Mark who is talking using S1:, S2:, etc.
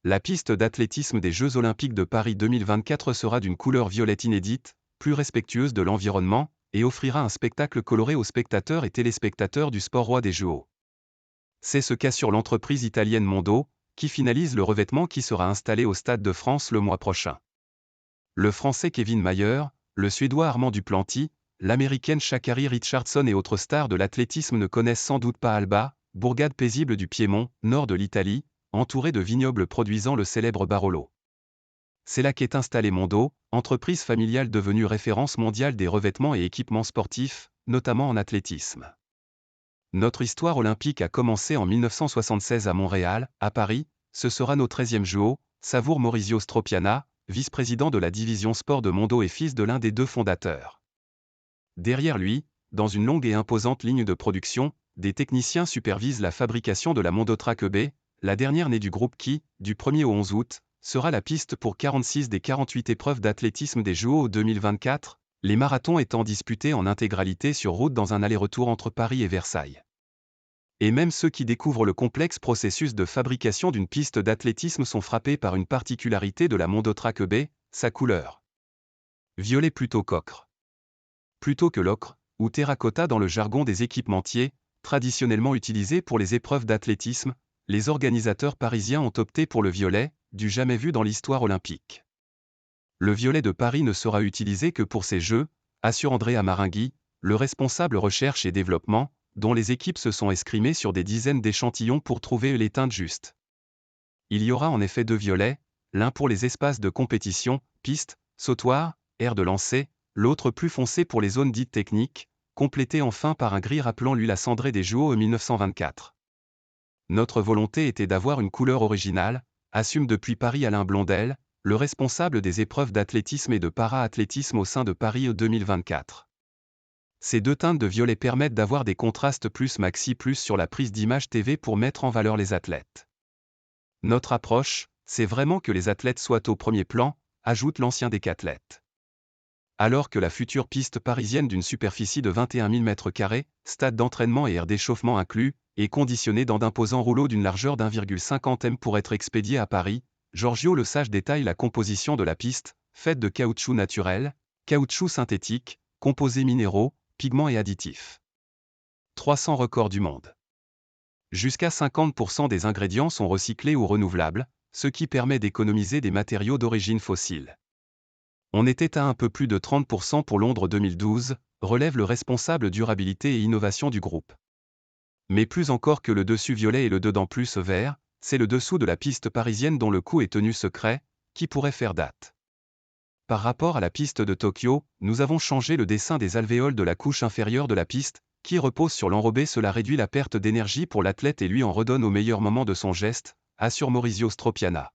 S1: La piste d'athlétisme des Jeux Olympiques de Paris 2024 sera d'une couleur violette inédite, plus respectueuse de l'environnement, et offrira un spectacle coloré aux spectateurs et téléspectateurs du sport roi des JO. C'est ce qu'assure l'entreprise italienne Mondo, qui finalise le revêtement qui sera installé au Stade de France le mois prochain. Le Français Kevin Mayer, le Suédois Armand Duplantis, l'Américaine Sha'Carri Richardson et autres stars de l'athlétisme ne connaissent sans doute pas Alba, bourgade paisible du Piémont, nord de l'Italie, entourée de vignobles produisant le célèbre Barolo. C'est là qu'est installée Mondo, entreprise familiale devenue référence mondiale des revêtements et équipements sportifs, notamment en athlétisme. Notre histoire olympique a commencé en 1976 à Montréal, à Paris, ce sera nos 13e JO, savoure Maurizio Stropiana, vice-président de la division sport de Mondo et fils de l'un des deux fondateurs. Derrière lui, dans une longue et imposante ligne de production, des techniciens supervisent la fabrication de la Mondo Track EB, la dernière née du groupe qui, du 1er au 11 août, sera la piste pour 46 des 48 épreuves d'athlétisme des JO 2024, les marathons étant disputés en intégralité sur route dans un aller-retour entre Paris et Versailles. Et même ceux qui découvrent le complexe processus de fabrication d'une piste d'athlétisme sont frappés par une particularité de la Mondo Track EB, sa couleur. Violet plutôt qu'ocre. Plutôt que l'ocre, ou terracotta dans le jargon des équipementiers, traditionnellement utilisé pour les épreuves d'athlétisme, les organisateurs parisiens ont opté pour le violet, du jamais vu dans l'histoire olympique. Le violet de Paris ne sera utilisé que pour ces Jeux, assure Andrea Maringhi, le responsable recherche et développement, dont les équipes se sont escrimées sur des dizaines d'échantillons pour trouver les teintes justes. Il y aura en effet deux violets, l'un pour les espaces de compétition, pistes, sautoirs, aires de lancer, l'autre plus foncé pour les zones dites techniques, complété enfin par un gris rappelant lui la cendrée des JO 1924. Notre volonté était d'avoir une couleur originale, assume depuis Paris Alain Blondel, le responsable des épreuves d'athlétisme et de para-athlétisme au sein de Paris 2024. Ces deux teintes de violet permettent d'avoir des contrastes plus maxi plus sur la prise d'image TV pour mettre en valeur les athlètes. Notre approche, c'est vraiment que les athlètes soient au premier plan, ajoute l'ancien décathlète. Alors que la future piste parisienne d'une superficie de 21 000 m², stade d'entraînement et aire d'échauffement inclus, est conditionnée dans d'imposants rouleaux d'une largeur d'1,50 m pour être expédiée à Paris, Giorgio Le Sage détaille la composition de la piste, faite de caoutchouc naturel, caoutchouc synthétique, composés minéraux, pigments et additifs. 300 records du monde. Jusqu'à 50% des ingrédients sont recyclés ou renouvelables, ce qui permet d'économiser des matériaux d'origine fossile. On était à un peu plus de 30% pour Londres 2012, relève le responsable durabilité et innovation du groupe. Mais plus encore que le dessus violet et le dedans plus vert, c'est le dessous de la piste parisienne dont le coup est tenu secret, qui pourrait faire date. Par rapport à la piste de Tokyo, nous avons changé le dessin des alvéoles de la couche inférieure de la piste, qui repose sur l'enrobé. Cela réduit la perte d'énergie pour l'athlète et lui en redonne au meilleur moment de son geste, assure Maurizio Stropiana.